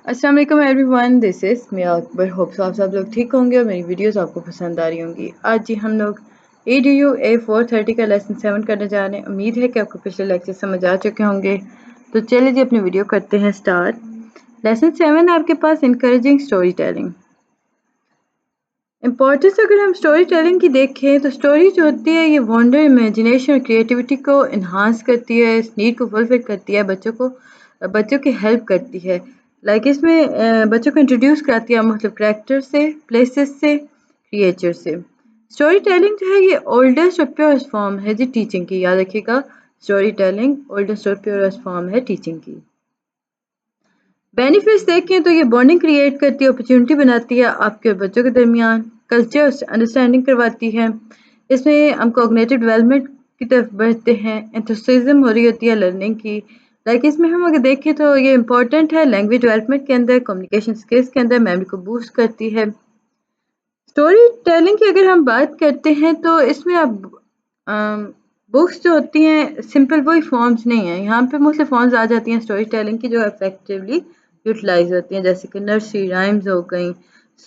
अस्सलाम वालेकुम everyone, this is Mia Akbar. Hopes आप सब लोग ठीक होंगे और मेरी वीडियोस आपको पसंद आ रही होंगी। आज जी हम लोग EDU A430 का लेसन 7 करने जा रहे हैं। उम्मीद है कि आपको पिछले लेक्चर समझ आ चुके होंगे। तो चलिए जी अपनी वीडियो करते हैं स्टार्ट। लेसन 7 आपके पास इंकरेजिंग स्टोरी टेलिंग। इम्पोर्टेंस अगर हम स्टोरी टेलिंग की देखें तो स्टोरी जो होती है ये वंडर, इमेजिनेशन और क्रिएटिविटी को इन्हांस करती है, इस नीड को फुलफिल करती है, बच्चों की हेल्प करती है। इसमें बच्चों को इंट्रोड्यूस कराती है मतलब कैरेक्टर से, प्लेसेस से, क्रिएचर से। स्टोरी टेलिंग जो है ये ओल्डेस्ट और प्योरेस्ट फॉर्म है जी टीचिंग की। याद रखिएगा, स्टोरी टेलिंग ओल्डेस्ट और प्योरेस्ट फॉर्म है टीचिंग की। बेनिफिट्स देखें तो ये बॉन्डिंग क्रिएट करती है, अपॉर्चुनिटी बनाती है आपके और बच्चों के दरमियान, कल्चर अंडरस्टैंडिंग करवाती है। इसमें हम कॉग्निटिव डेवलपमेंट की तरफ बढ़ते हैं, एंथुसिज्म हो रही होती है लर्निंग की। इसमें हम अगर देखें तो ये इंपॉर्टेंट है लैंग्वेज डेवलपमेंट के अंदर, कम्युनिकेशन स्किल्स के अंदर, मेमोरी को बूस्ट करती है। स्टोरी टेलिंग की अगर हम बात करते हैं तो इसमें अब बुक्स जो होती हैं सिंपल वही फॉर्म्स नहीं है, यहाँ पे मुख्तलिफ फॉर्म्स आ जाती हैं स्टोरी टेलिंग की जो इफेक्टिवली यूटिलाइज होती हैं, जैसे कि नर्सरी राइम्स हो गई,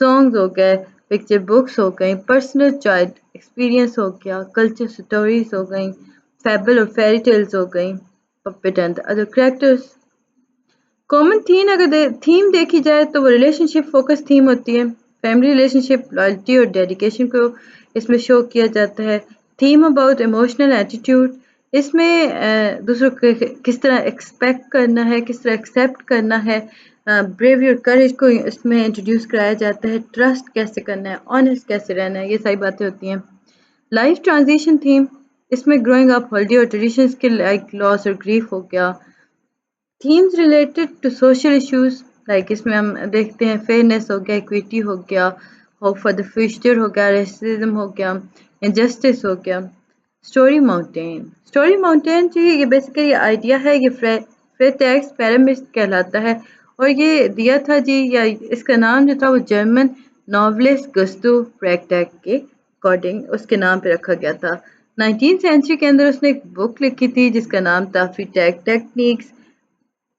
सॉन्ग्स हो गए, पिक्चर बुक्स हो गई, पर्सनल चाइल्ड एक्सपीरियंस हो गया, कल्चर स्टोरीज हो गई, फैबल और फेरी टेल्स हो गई, puppet and other characters. Common theme देखी जाए तो वो रिलेशनशिप फोकस थीम होती है। फैमिली रिलेशनशिप, लॉयल्टी और डेडिकेशन को इसमें शो किया जाता है। थीम अबाउट इमोशनल एटीट्यूड, इसमें दूसरों को किस तरह एक्सपेक्ट करना है, किस तरह एक्सेप्ट करना है, ब्रेवरी और करेज को इसमें इंट्रोड्यूस कराया जाता है। ट्रस्ट कैसे करना है, ऑनेस्ट कैसे रहना है, ये सारी बातें होती हैं। लाइफ ट्रांजिशन थीम, इसमें ग्रोइंग अप, हॉलिडे और ट्रेडिशंस के लाइक लॉस और ग्रीफ हो गया। Themes related to social issues, इसमें हम देखते हैं फेयरनेस हो गया, इक्विटी हो गया, होप फॉर द फ्यूचर हो गया, रेसिज्म हो गया, इनजस्टिस हो गया। स्टोरी माउंटेन जी ये बेसिकली आइडिया है, ये फ्रेटेक्स पैरामिड कहलाता है और ये दिया था जी, या इसका नाम जो था वो जर्मन नॉवलिस्ट गुस्टो फ्रेटेक के अकॉर्डिंग उसके नाम पे रखा गया था। 19th सेंचुरी के अंदर उसने एक बुक लिखी थी जिसका नाम था फ्रेटेक टेक्निक्स।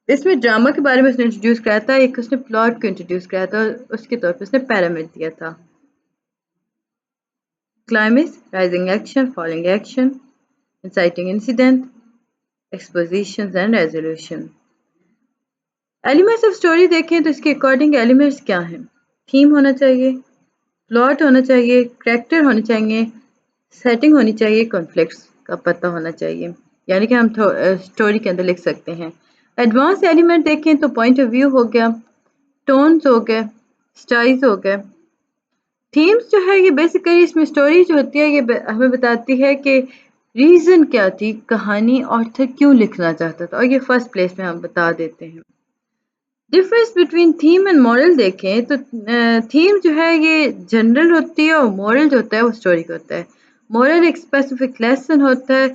इसमें ड्रामा के बारे में उसने इंट्रोड्यूस कराया था, एक उसने प्लॉट को इंट्रोड्यूस कराया था और उसके तौर पे उसने पैरामिड दिया था। Climax, rising action, falling action, inciting incident, expositions and resolution। Elements of story देखें तो इसके अकॉर्डिंग एलिमेंट्स क्या हैं? थीम होना चाहिए, प्लॉट होना चाहिए, कैरेक्टर होने चाहिए, सेटिंग होनी चाहिए, कॉन्फ्लिक्ट्स का पता होना चाहिए, यानी कि हम स्टोरी के अंदर लिख सकते हैं। एडवांस एलिमेंट देखें तो पॉइंट ऑफ व्यू हो गया, टोन्स हो गए, स्टाइल्स हो गए। थीम्स जो है ये बेसिकली इसमें स्टोरी जो होती है ये हमें बताती है कि रीज़न क्या थी, कहानी ऑथर क्यों लिखना चाहता था, और ये फर्स्ट प्लेस में हम बता देते हैं। Difference between theme and moral देखें तो थीम जो है ये जनरल होती है और मॉरल जो होता है वो स्टोरी का होता है। मॉरल एक स्पेसिफिक लेसन होता है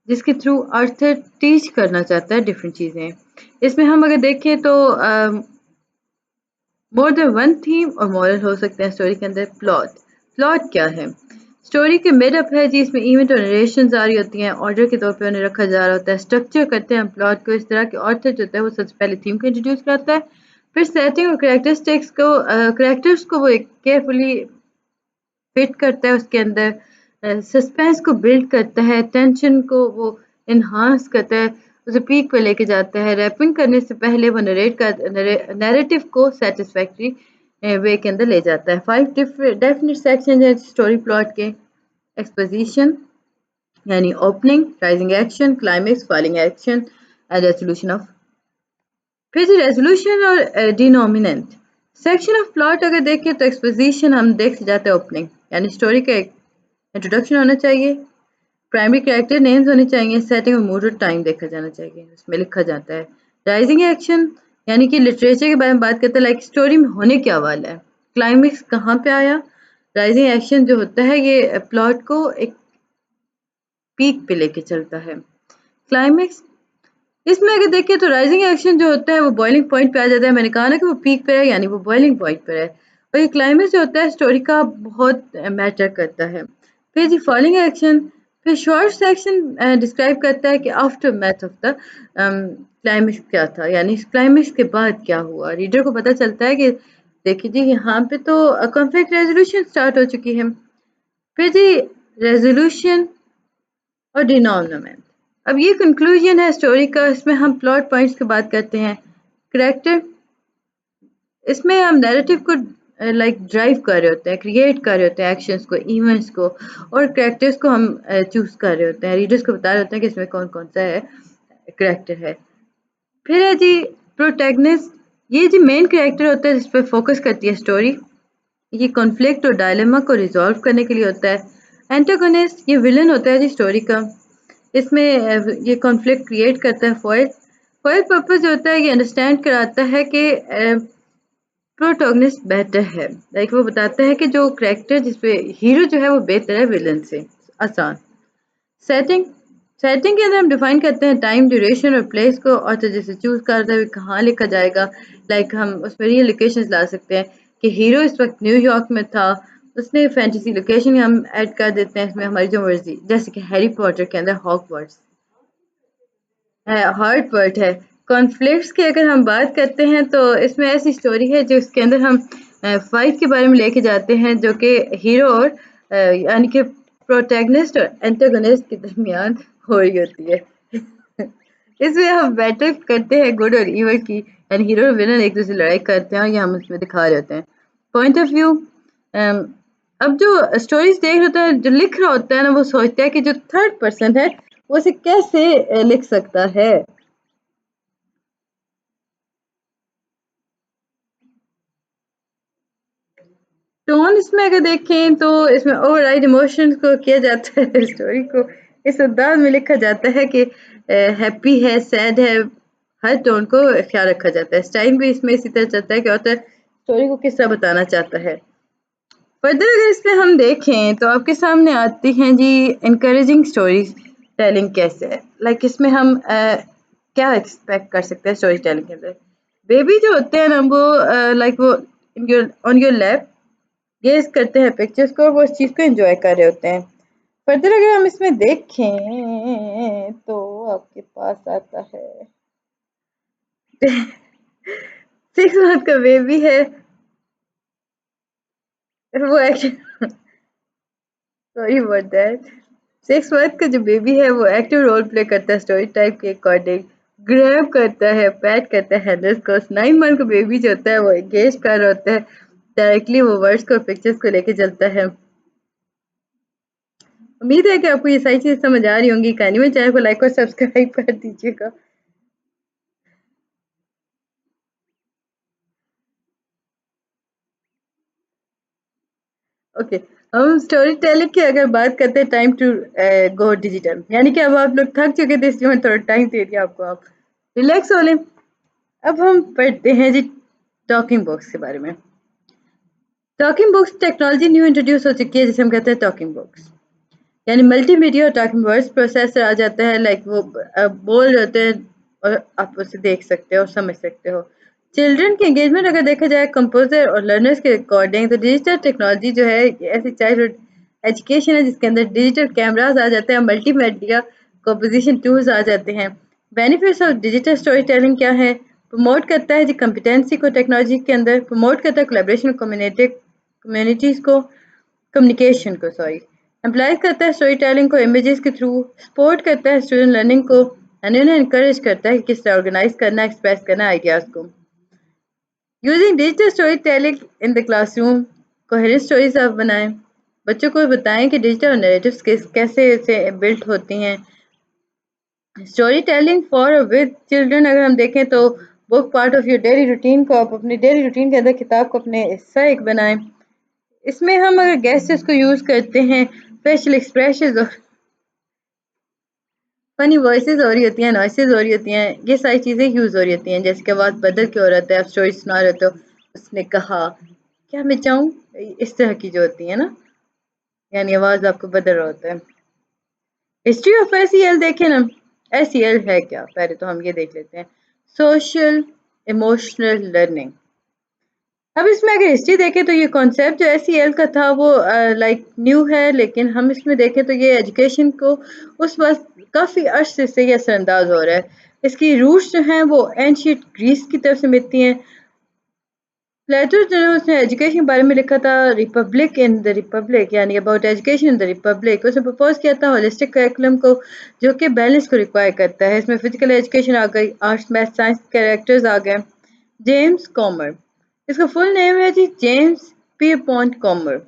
जिसके थ्रू ऑथर टीच करना चाहता है डिफरेंट चीज़ें। इसमें हम अगर देखें तो मोर देन वन थीम और मॉरल हो सकते हैं स्टोरी के अंदर। प्लॉट क्या है? स्टोरी के मिडअप है जी, इसमें इवेंट और नरेशंस आ रही होती हैं, ऑर्डर के तौर पे उन्हें रखा जा रहा होता है। स्ट्रक्चर करते हैं प्लॉट को इस तरह के, ऑथर जो होता है वो सबसे पहले थीम को इंट्रोड्यूस करता है, फिर सेटिंग और कैरेक्टर्स को वो एक केयरफुली फिट करता है उसके अंदर, सस्पेंस को बिल्ड करता है, टेंशन को वो इन्हांस करता है, उसे पीक पे लेके जाता है। रैपिंग करने से पहले वो नैरेटिव को सेटिस्फैक्टरी वे के अंदर ले जाता है। 5 डेफिनेट सेक्शन है स्टोरी प्लॉट के। एक्सपोजिशन यानी opening, rising action, climax, falling action and resolution of. फिर रेजोल्यूशन और डिनोमिनेंट सेक्शन ऑफ प्लॉट अगर देखें तो एक्सपोजिशन हम देख जाते हैं ओपनिंग, यानी स्टोरी का एक इंट्रोडक्शन होना चाहिए, प्राइमरी कैरेक्टर नेम्स होने चाहिए, सेटिंग और मूड और टाइम देखा जाना चाहिए, उसमें लिखा जाता है। राइजिंग एक्शन यानी कि लिटरेचर के बारे में बात करते हैं, स्टोरी में होने क्या वाला है, क्लाइमेक्स कहाँ पे आया। राइजिंग एक्शन जो होता है ये प्लॉट को एक पीक पे लेके चलता है। क्लाइमेक्स, इसमें अगर देखें तो राइजिंग एक्शन जो होता है वो बॉइलिंग पॉइंट पे आ जाता है, मैंने कहा ना कि वो पीक पे है, यानी वो बॉइलिंग पॉइंट पर है, और ये क्लाइमेक्स जो होता है स्टोरी का बहुत मैटर करता है। फिर जी फॉलिंग एक्शन, फिर शॉर्ट सेक्शन डिस्क्राइब करता है कि after math of the climax क्या था, यानी क्लाइमेक्स के बाद क्या हुआ। रीडर को पता चलता है कि देखिए जी यहाँ पे तो कॉन्फ्लिक्ट रेजोल्यूशन स्टार्ट हो चुकी है। फिर जी रेजोल्यूशन और डिनोमिनेट। अब ये कंक्लूजन है स्टोरी का। इसमें हम प्लॉट पॉइंट्स की बात करते हैं। करेक्टर, इसमें हम नैरेटिव को लाइक ड्राइव कर रहे होते हैं, क्रिएट कर रहे होते हैं एक्शंस को, इवेंट्स को, और कैरेक्टर्स को हम चूज कर रहे होते हैं। रीडर्स को बता रहे होते हैं कि इसमें कौन कौन सा है करेक्टर है। फिर है जी प्रोटैगनिस्ट, ये जी मेन कैरेक्टर होता है जिस पर फोकस करती है स्टोरी। ये कॉन्फ्लिक्ट और डायलेमा को रिजॉल्व करने के लिए होता है। एंटागोनिस्ट, ये विलन होता है जी स्टोरी का। इसमें ये कॉन्फ्लिक्ट क्रिएट करता है। फॉयल, फॉयल पर्पस जो होता है ये अंडरस्टैंड कराता है कि प्रोटैगनिस्ट बेहतर है। लाइक वो बताता है कि जो कैरेक्टर जिसपे हीरो जो है वो बेहतर है विलन से। आसान सेटिंग, सेटिंग के अंदर हम डिफाइन करते हैं टाइम, ड्यूरेशन और प्लेस को। ऑथर जैसे चूज करता है कहाँ लिखा जाएगा। लाइक हम उसमें रियल लोकेशंस ला सकते हैं कि हीरो इस वक्त न्यूयॉर्क में था, उसने फैंटेसी लोकेशन हम ऐड कर देते हैं इसमें हमारी जो मर्जी, जैसे कि हैरी पॉटर के अंदर हॉगवर्ट्स है, हॉगवर्ट्स है। कॉन्फ्लिक्ट्स की अगर हम बात करते हैं तो इसमें ऐसी स्टोरी है जो इसके अंदर हम फाइट के बारे में लेके जाते हैं जो कि हीरो और यानी कि प्रोटैगनिस्ट और एंटागोनिस्ट के दरमियान हो रही होती है। इसमें हम बैटल करते हैं गुड और इवल की, यानी हीरो और विलन एक दूसरे से लड़ाई करते हैं और ये हम उसमें दिखा रहे होते हैं। पॉइंट ऑफ व्यू, अब जो स्टोरीज देख रहा होता है, जो लिख रहा होता है ना, वो सोचता है कि जो थर्ड पर्सन है वो इसे कैसे लिख सकता है। टोन इसमें अगर देखें तो इसमें ओवरराइड इमोशंस को किया जाता है। स्टोरी को इस अंदाज में लिखा जाता है कि हैप्पी है, सैड है, हर टोन को ख्याल रखा जाता है। स्टाइल भी इसमें इसी तरह चलता है कि ऑथर स्टोरी को किस तरह बताना चाहता है। फर्दर अगर इसमें हम देखें तो आपके सामने आती हैं जी इनकरेजिंग स्टोरी टेलिंग कैसे है। लाइक इसमें हम क्या एक्सपेक्ट कर सकते हैं स्टोरी टेलिंग के अंदर। बेबी जो होते हैं ना वो लाइक वो ऑन योर लैप गेज करते हैं पिक्चर्स को, वो उस चीज़ को एंजॉय कर रहे होते हैं। फर्दर अगर हम इसमें देखें तो आपके पास आता है 6 मंथ का बेबी है, वो action sorry about that. 6 month का जो बेबी है वो एक्टिव रोल प्ले करता है स्टोरी टाइप के अकॉर्डिंग। ग्रैब करता है, पैट करता है हैंडल्स को। 9 मंथ का बेबी जो होता है वो एंगेज कर रहा होता है डायरेक्टली, वो वर्ड्स को पिक्चर्स को लेके चलता है। उम्मीद है कि आपको ये सारी चीज़ समझ आ रही होंगी। कहानी में चैनल को लाइक और सब्सक्राइब कर दीजिएगा। ओके, हम स्टोरी टेलिंग की अगर बात करते हैं टाइम टू गो डिजिटल, यानी कि अब आप लोग थक चुके थे इसलिए मैं थोड़ा टाइम दे दिया आपको, आप रिलैक्स हो लें। अब हम पढ़ते हैं जी टॉकिंग बुक्स के बारे में। Talking books technology new introduce हो चुकी है जिसे हम कहते हैं टॉकिंग बुक्स, यानी मल्टीमीडिया और टॉकिंग वर्ड्स प्रोसेसर आ जाता है। लाइक वो बोल रहे होते हैं और आप उसे देख सकते हो और समझ सकते हो। चिल्ड्रन के एंगेजमेंट अगर देखा जाए कंपोजर और लर्नर्स के अकॉर्डिंग, तो डिजिटल टेक्नोलॉजी जो है ऐसी चाइल्डहुड एजुकेशन है जिसके अंदर डिजिटल कैमराज आ जाते हैं, मल्टीमीडिया कंपोजिशन टूल्स आ जाते हैं। Benefits of digital story telling क्या है? प्रमोट करता है जी कंपिटेंसी को टेक्नोलॉजी के अंदर, प्रमोट करता है कोलैबोरेशन कम्युनिटीज़ को, कम्युनिकेशन को सॉरी, एम्प्लॉय करता है स्टोरी टेलिंग को इमेजेस के थ्रू, सपोर्ट करता है स्टूडेंट लर्निंग को, एंड उन्हें इनकरेज करता है कि किस तरह ऑर्गेनाइज करना, एक्सप्रेस करना आइडियाज़ को। Using digital story telling in the classroom, coherent stories आप बनाएं, बच्चों को बताएं कि डिजिटल नैरेटिव्स कैसे से बिल्ट होती हैं। Story telling for with children अगर हम देखें तो book part of your daily routine को आप अपनी डेली रूटीन के अंदर किताब को अपने हिस्सा एक बनाएं। इसमें हम अगर गेस्ट्स को यूज़ करते हैं, फेशियल एक्सप्रेशंस और फनी वॉइसेस हो रही होती हैं, नॉइसेस हो रही होती हैं, ये सारी चीज़ें यूज़ हो रही होती हैं। जैसे कि आवाज़ बदल के हो रहा है, आप स्टोरी सुना रहे हो तो उसने कहा क्या मैं चाहूँ, इस तरह की जो होती है ना, यानी आवाज़ आपको बदल रहा होता है। हिस्ट्री ऑफ एसईएल देखें ना, एसईएल है क्या, पहले तो हम ये देख लेते हैं। सोशल इमोशनल लर्निंग, अब इसमें अगर हिस्ट्री देखें तो ये कॉन्सेप्ट जो एसईएल का था वो लाइक न्यू है, लेकिन हम इसमें देखें तो ये एजुकेशन को उस वक्त काफ़ी अरसे से ये असरअंदाज हो रहा है। इसकी रूट्स जो हैं वो एंशियंट ग्रीस की तरफ से मिलती हैं। प्लेटो जो है उसने एजुकेशन के बारे में लिखा था रिपब्लिक इन द रिपब्लिक, यानी about education in the Republic. उसने प्रपोज किया था होलिस्टिक करिकुलम को जो कि बैलेंस को रिक्वायर करता है। इसमें फिजिकल एजुकेशन आ गई, आर्ट्स मैथ साइंस कैरेक्टर्स आ गए। जेम्स कॉमर, इसका फुल नेम है जी जेम्स पियरपॉन्ट कॉमर।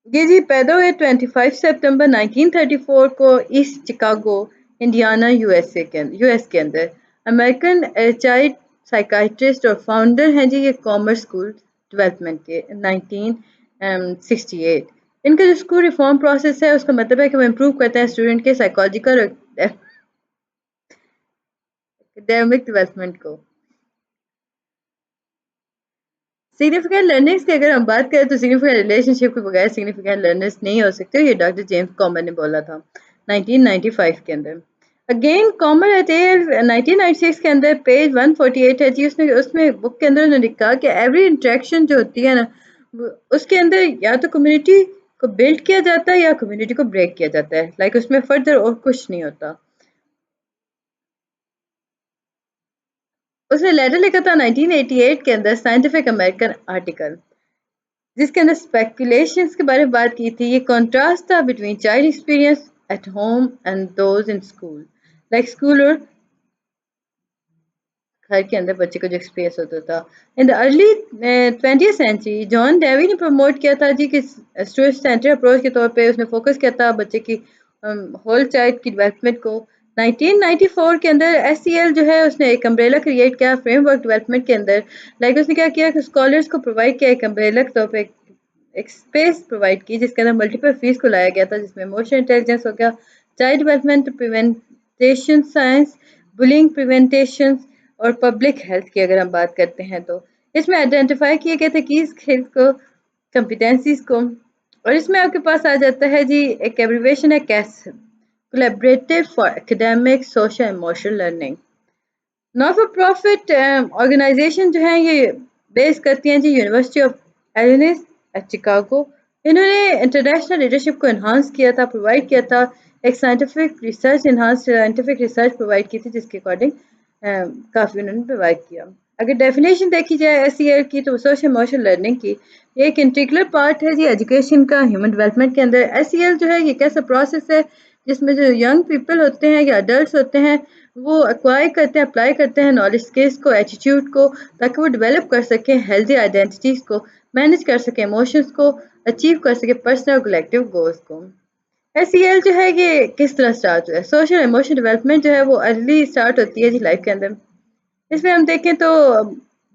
ये जी पैदा हुए 25 सितंबर 1934 को ईस्ट शिकागो इंडियाना यूएस के अंदर। अमेरिकन चाइल्ड साइकाइट्रिस्ट और फाउंडर हैं जी ये कॉमर्स स्कूल डेवलपमेंट के 1968। इनका जो स्कूल रिफॉर्म प्रोसेस है उसका मतलब है कि वो इम्प्रूव करते हैं स्टूडेंट के साइकोलॉजिकल और एकेडमिक डेवलपमेंट को। सिग्निफिकेंट लर्निंग्स की अगर हम बात करें तो सिग्निफिकेंट रिलेशनशिप के बगैर सिग्निफिकेंट लर्नर्स नहीं हो सकते, ये डॉक्टर जेम्स कॉमर ने बोला था 1995 के अंदर। अगेन कॉमर एट 1996 के अंदर पेज 148 है जी, उसने उसमें बुक के अंदर उन्होंने लिखा कि एवरी इंट्रैक्शन जो होती है ना उसके अंदर या तो कम्युनिटी को बिल्ड किया जाता है या कम्युनिटी को ब्रेक किया जाता है, लाइक उसमें फर्दर और कुछ नहीं होता। उसने लेटर लिखा था 1988 के अंदर साइंटिफिक अमेरिकन आर्टिकल, जिसके अंदर स्पेकुलेशंस के बारे में बात की थी। ये कॉन्ट्रास्ट था between child experience at home and those in school, like school और घर के अंदर बच्चे को जो एक्सपीरियंस होता था। In the early 20th century John Dewey ने प्रमोट किया था जी कि स्टूडेंट सेंटर अप्रोच के तौर पे उसने फोकस किया था बच्चे की होल चाइल्ड की डेवलपमेंट को। 1994 के अंदर एससीएल जो है उसने एक अम्ब्रेला क्रिएट किया फ्रेमवर्क डेवलपमेंट के अंदर। लाइक उसने क्या किया कि स्कॉलर्स को प्रोवाइड किया एक अम्ब्रेला के तौर पे एक स्पेस प्रोवाइड की जिसके अंदर मल्टीपल फीस को लाया गया था, जिसमें इमोशनल इंटेलिजेंस हो गया, child development, prevention science, bullying prevention और पब्लिक हेल्थ की अगर हम बात करते हैं तो इसमें आइडेंटिफाई किए गए थे की स्किल्स को, कंपिटेंसीज को। और इसमें आपके पास आ जाता है जी एक एब्रिविएशन है CAS, collaborative for academic social emotional learning. Not for profit organization जो है ये बेस करती हैं जी university of Illinois at Chicago. इन्होंने इंटरनेशनल लीडरशिप को इन्हांस किया था, प्रोवाइड किया था एक scientific research, enhance scientific research provide की थी जिसके अकॉर्डिंग काफ़ी उन्होंने प्रोवाइड किया। अगर डेफिनेशन देखी जाए एसईएल की तो सोशल इमोशनल लर्निंग की ये एक इंटीग्रल पार्ट है जी एजुकेशन का ह्यूमन डेवलपमेंट के अंदर। एसईएल जो है ये कैसा प्रोसेस है जिसमें जो यंग पीपल होते हैं या अडल्ट होते हैं वो एक्वायर करते हैं, अप्लाई करते हैं नॉलेज स्किल्स को, एटीट्यूड को, ताकि वो डेवलप कर सकें हेल्दी आइडेंटिटीज़ को, मैनेज कर सकें इमोशंस को, अचीव कर सकें पर्सनल कलेक्टिव गोल्स को। एसईएल जो है ये किस तरह स्टार्ट हुआ है? सोशल इमोशनल डेवलपमेंट जो है वो अर्ली स्टार्ट होती है जी लाइफ के अंदर। इसमें हम देखें तो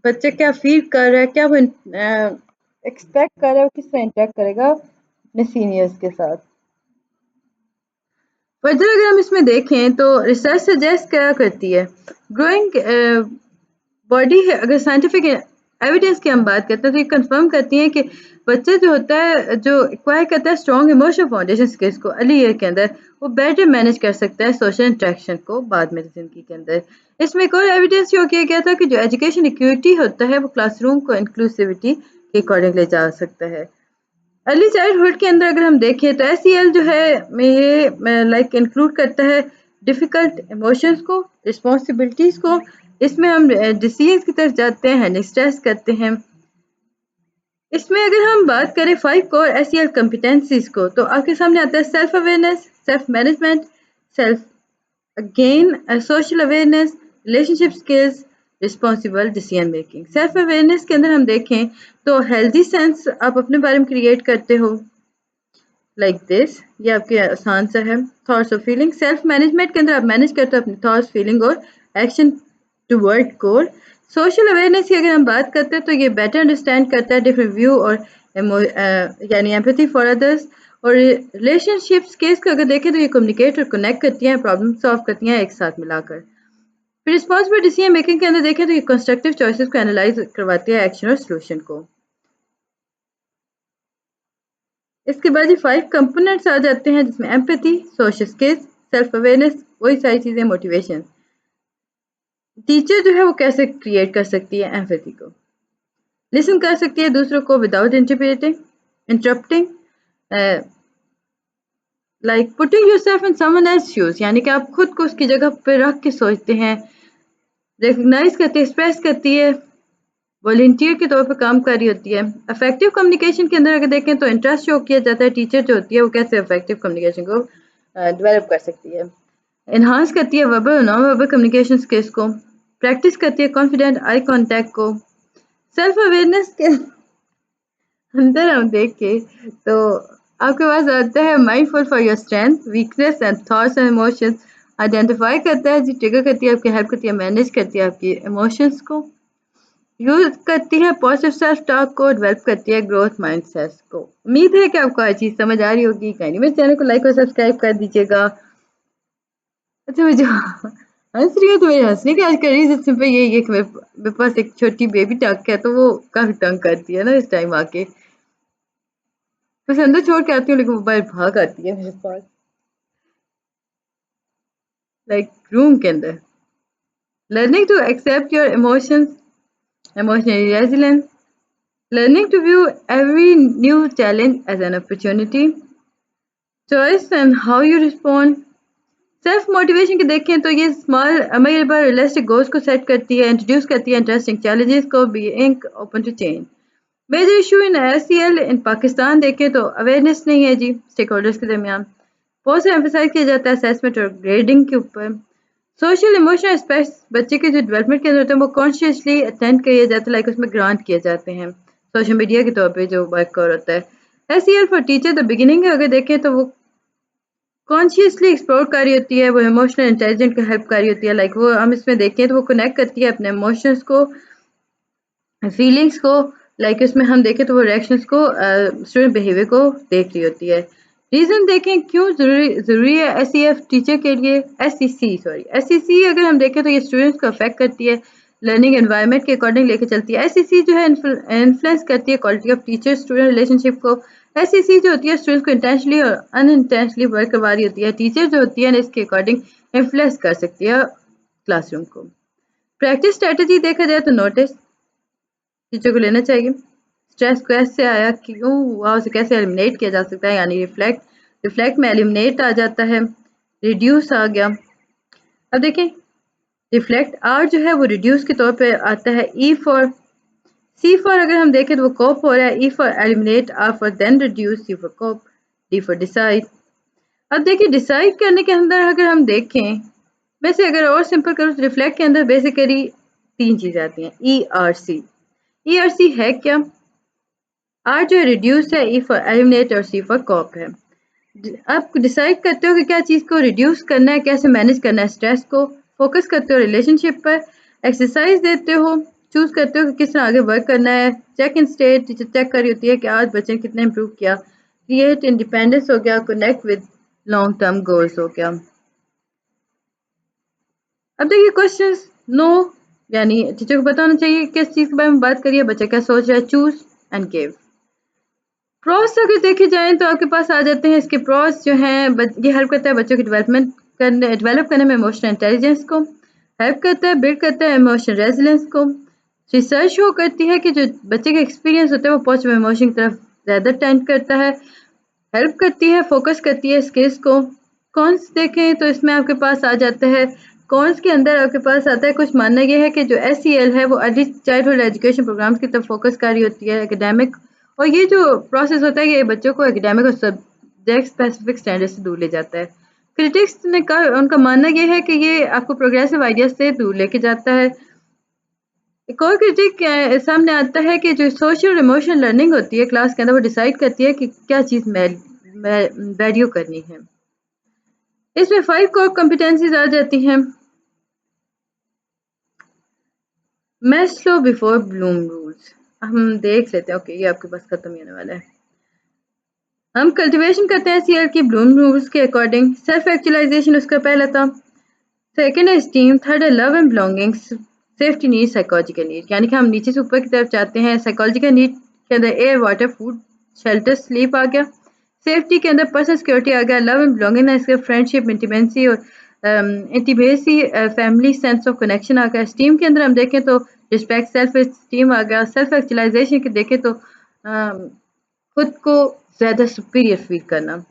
बच्चे क्या फील कर रहा है, क्या वो एक्सपेक्ट कर रहा है, वो किस तरह इंटरेक्ट करेगा अपने सीनियर्स के साथ। फर्दर अगर हम इसमें देखें तो रिसर्च सजेस्ट क्या करती है, ग्रोइंग बॉडी है। अगर साइंटिफिक एविडेंस की हम बात करते हैं तो ये कंफर्म करती हैं कि बच्चे जो होता है जो एक्वायर करता है स्ट्रॉन्ग इमोशनल फाउंडेशन स्किल्स को अर्ली ईयर के अंदर, वो बेटर मैनेज कर सकता है सोशल इंटरेक्शन को बाद में जिंदगी के अंदर। इसमें एक और एविडेंस शो किया गया था कि जो एजुकेशन इक्विटी होता है वो क्लासरूम को इंक्लूसिविटी के अकॉर्डिंग ले जा सकता है। अर्ली चाइल्डहुड के अंदर अगर हम देखें तो एसईएल जो है ये लाइक इंक्लूड करता है डिफ़िकल्ट इमोशंस को, रिस्पॉन्सिबिलिटीज़ को। इसमें हम डिसीज़ की तरफ जाते हैं, हैंडलिंग स्ट्रेस करते हैं। इसमें अगर हम बात करें 5 कोर एसईएल कॉम्पिटेंसीज़ को तो आपके सामने आता है self awareness, self management, self again social awareness, relationship skills, responsible decision making. Self awareness के अंदर हम देखें तो हेल्दी सेंस आप अपने बारे में क्रिएट करते हो लाइक दिस, ये आपके आसान सा है। थॉट्स और फीलिंग, सेल्फ मैनेजमेंट के अंदर आप मैनेज करते हो अपने थॉट्स, फीलिंग और एक्शन टुवर्ड गोल। सोशल अवेयरनेस की अगर हम बात करते हैं तो ये बेटर अंडरस्टैंड करता है डिफरेंट व्यू और यानी एम्पैथी फॉर अदर्स। और रिलेशनशिप स्किल्स को अगर देखें तो ये कम्युनिकेट और कनेक्ट करती हैं, प्रॉब्लम सॉल्व करती हैं एक साथ मिलाकर। फिर रिस्पॉन्सिबल डिसीजन मेकिंग के अंदर देखें तो ये कंस्ट्रक्टिव चॉइसेस को एनालाइज करवाती है एक्शन और सोल्यूशन को। इसके बाद ये 5 कंपोनेंट्स आ जाते हैं जिसमें empathy, social skills, self awareness, वही सारी चीज़ें, मोटिवेशन। टीचर जो है वो कैसे क्रिएट कर सकती है एम्पैथी को। लिसन कर सकती है दूसरों को without interrupting, like putting yourself in someone else shoes, यानी कि आप खुद को उसकी जगह पर रख के सोचते हैं, रिकग्नाइज करती है, एक्सप्रेस करती है, वॉलंटियर के तौर पर काम कर रही होती है। अफेक्टिव कम्युनिकेशन के अंदर अगर देखें तो इंटरेस्ट शो किया जाता है, टीचर जो होती है वो कैसे अफेक्टिव कम्युनिकेशन को डेवलप कर सकती है। इन्हांस करती है वर्बल और नॉन वर्बल कम्युनिकेशन स्किल्स को, प्रैक्टिस करती है कॉन्फिडेंट आई कॉन्टैक्ट को। सेल्फ अवेयरनेस के अंदर हम देखें तो आपके पास आता है mindful for your strength, weakness and thoughts and emotions, identify करता है, जी ट्रिगर करती है, आपकी हेल्प करती है, मैनेज करती है आपकी इमोशंस को, यूज करती है पॉजिटिव सेल्फ टॉक को, डेवलप करती है ग्रोथ माइंडसेट को। उम्मीद है कि आपको हर चीज़ समझ आ रही होगी। कहीं नहीं, मेरे चैनल को लाइक और सब्सक्राइब कर दीजिएगा। अच्छा, मुझे हंस रही है तो मेरे हंसने की आज कर रही है सिंपल यही है कि मेरे पास एक छोटी बेबी टक है तो वो काफी तंग करती है ना इस टाइम आके। बस अंदर छोड़ के आती हूँ लेकिन वो बाहर भाग आती है मेरे पास, लाइक रूम के अंदर। Learning to accept your emotions, emotionally resilience, learning to view every new challenge as an opportunity, choice and how you respond। Self motivation के देखें तो ये स्मॉल अमेरेबल रियलिस्टिक गोल्स को सेट करती है, इंट्रोड्यूस करती है इंटरेस्टिंग चैलेंजेस को, being open to change. Major issue in SCL in Pakistan देखें तो अवेयरनेस नहीं है जी स्टेक होल्डर्स के दरमियान, बहुत से एम्फेसाइज किया जाता है असेसमेंट और ग्रेडिंग के ऊपर। सोशल इमोशनल एस्पेक्ट्स बच्चे के जो डेवलपमेंट के अंदर होते हैं वो कॉन्शियसली अटेंड किए जाते हैं, लाइक उसमें ग्रांट किए जाते हैं सोशल मीडिया के तौर पे जो वर्क होता है। SEL for teacher the beginning अगर देखें तो वो कॉन्शियसली एक्सप्लोर कर रही होती है, वो इमोशनल इंटेलिजेंट को हेल्प कर रही होती है, लाइक वो हम इसमें देखें तो वो कनेक्ट करती है अपने इमोशंस को, फीलिंग्स को, लाइक उसमें हम देखें तो वो रिएक्शंस को, स्टूडेंट बिहेवियर को देख रही होती है। रीज़न देखें क्यों ज़रूरी है एसईएफ टीचर के लिए, एसईसी अगर हम देखें तो ये स्टूडेंट्स को अफेक्ट करती है, लर्निंग एनवायरनमेंट के अकॉर्डिंग लेके चलती है। एसईसी जो है इन्फ्लुएंस करती है quality of teacher student relationship को। एसईसी जो होती है स्टूडेंट्स को इंटेंशनली और अनइंटेंशनली वर्क करवा रही होती है, टीचर जो होती है ना इसके अकॉर्डिंग इन्फ्लुएंस कर सकती है क्लासरूम को। प्रैक्टिस स्ट्रेटजी देखा जाए तो नोटिस टीचर को लेना चाहिए, स्ट्रेस कैसे आया, क्यों हुआ, उसे कैसे एलिमिनेट किया जा सकता है, यानी रिफ्लेक्ट में एलिमिनेट आ जाता है, रिड्यूस आ गया। अब देखें रिफ्लेक्ट आर जो है वो रिड्यूस के तौर पे आता है, ई फॉर सी फॉर अगर हम देखें तो वो कोप हो रहा है, E for eliminate, R for then reduce, C for cope, D for decide. अब देखिए डिसाइड करने के अंदर अगर हम देखें, वैसे अगर और सिंपल करूँ तो रिफ्लेक्ट के अंदर बेसिकली 3 चीज़ें आती हैं, E R C. E R C है क्या, आर जो है रिड्यूस है, ई फॉर एलिमिनेट और सी फॉर कॉप है। आप डिसाइड करते हो कि क्या चीज़ को रिड्यूस करना है, कैसे मैनेज करना है स्ट्रेस को, फोकस करते हो रिलेशनशिप पर, एक्सरसाइज देते हो, चूज करते हो कि किस तरह आगे वर्क करना है, check in state teacher check कर रही होती है कि आज बच्चे ने कितना इंप्रूव किया, क्रिएट इंडिपेंडेंस हो गया, connect with long term goals हो गया। अब देखिए क्वेश्चंस, नो यानी टीचर को पता होना चाहिए किस चीज़ के बारे में बात करिए, बच्चा क्या सोच रहा है, चूज एंड गिव। प्रॉस अगर देखे जाएँ तो आपके पास आ जाते हैं इसके प्रॉस जो हैं, ये हेल्प करता है बच्चों की डेवलप करने में इमोशनल इंटेलिजेंस को, हेल्प करता है बिल्ड करता है इमोशनल रेजिलेंस को। रिसर्च शो करती है कि जो बच्चे का एक्सपीरियंस होता है वो पॉजिटिव इमोशन की तरफ ज़्यादा टेंड करता है, हेल्प करती है, फोकस करती है स्किल्स को। कॉन्स देखें तो इसमें आपके पास आ जाता है, कॉन्स के अंदर आपके पास आता है, कुछ मानना ये है कि जो एसईएल है वो अर्ली चाइल्डहुड एजुकेशन प्रोग्राम्स की तरफ फोकस कर रही होती है, एकेडमिक, और ये जो प्रोसेस होता है ये बच्चों को एकेडमिक और सब्जेक्ट स्पेसिफिक स्टैंडर्ड से दूर ले जाता है। क्रिटिक्स ने कहा, उनका मानना ये है कि ये आपको प्रोग्रेसिव आइडियाज से दूर लेके जाता है। एक और क्रिटिक सामने आता है कि जो सोशल इमोशनल लर्निंग होती है क्लास के अंदर वो डिसाइड करती है कि क्या चीज़ वैल्यू करनी है। इसमें 5 कोर कॉम्पिटेंसीज आ जाती हैं। मैस्लो बिफोर ब्लूम रूल्स हम देख लेते हैं, ओके ये आपके पास खत्म ही होने वाला है। हम कल्टीवेशन करते हैं सीएल की ब्लूम रूल्स के अकॉर्डिंग, सेल्फ एक्चुअलाइजेशन उसका पहला था, सेकंड है स्टीम, थर्ड है love and belongings, safety need, psychological need, यानी कि हम नीचे से ऊपर की तरफ जाते हैं। साइकोलॉजिकल नीड के अंदर air water food shelter sleep आ गया, सेफ्टी के अंदर पर्सनल सिक्योरिटी आ गया, लव एंड बिलोंगिंग इसके फ्रेंडशिप इंटीमेसी और intimacy family sense of connection आ गया। स्टीम के अंदर हम देखें तो रिस्पेक्ट, सेल्फ एस्टीम आ गया। सेल्फ एक्चुअलाइजेशन के देखें तो खुद को ज़्यादा सुपीरियर फील करना।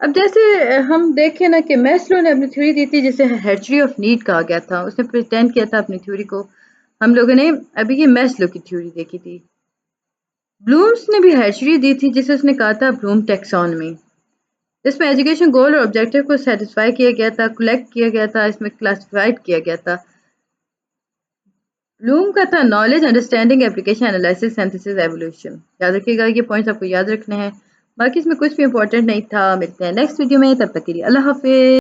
अब जैसे हम देखें ना कि मैस्लो ने अपनी थ्योरी दी थी जिसे हेरिडिटी ऑफ नीड कहा गया था। उसने प्रेजेंट किया था अपनी थ्योरी को। हम लोगों ने अभी ये मैस्लो की थ्योरी देखी थी। ब्लूम्स ने भी हेरिडिटी दी थी जिसे उसने कहा था ब्लूम टैक्सोनॉमी। इसमें एजुकेशन गोल और ऑब्जेक्टिव को सेटिस्फाई किया गया था, कलेक्ट किया गया था, इसमें क्लासिफाइड किया गया था। ब्लूम का था knowledge, understanding, application, analysis, synthesis, evolution. याद रखिएगा, ये पॉइंट्स आपको याद रखने हैं। बाकी इसमें कुछ भी इंपॉर्टेंट नहीं था। मिलते हैं नेक्स्ट वीडियो में, तब तक के लिए अल्लाह हाफिज।